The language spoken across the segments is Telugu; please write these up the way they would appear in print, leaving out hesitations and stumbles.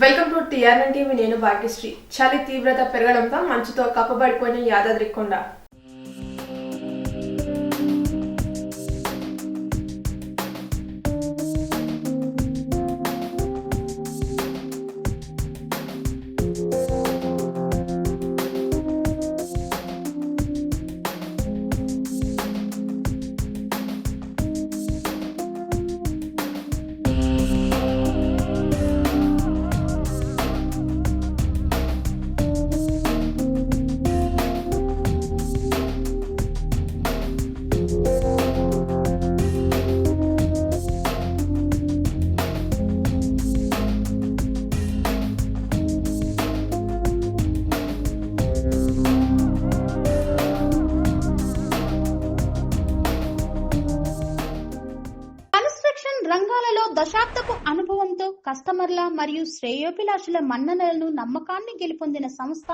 Welcome to TR9 TV. నేను భాగ్యశ్రీ. చలి తీవ్రత పెరగడంతో మంచుతో కప్పబడిపోయిన యాదాద్రి కొండ. రంగాలలో దశాబ్దపు అనుభవంతో కస్టమర్ల మరియు శ్రేయోభిలాషుల మన్ననలను నమ్మకాన్ని గెలుపొందిన సంస్థ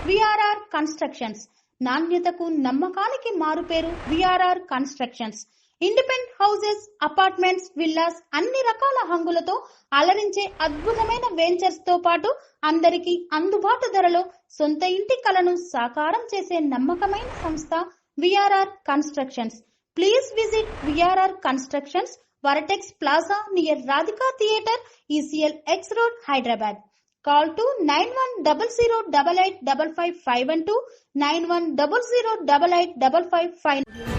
విఆర్ఆర్ కన్స్ట్రక్షన్స్. నాణ్యతకు నమ్మకానికి మారుపేరు VRR constructions. Independent houses, apartments, villas అన్ని రకాల హంగులతో అలరించే అద్భుతమైన వెంచర్స్ తో పాటు అందరికీ అందుబాటు ధరలో సొంత ఇంటి కలను సాకారం చేసే నమ్మకమైన సంస్థ VRR constructions. Please visit VRR constructions, Varatex Plaza near Radhika Theatre, ECL X Road, Hyderabad. Call to 910088555512, 9100885555.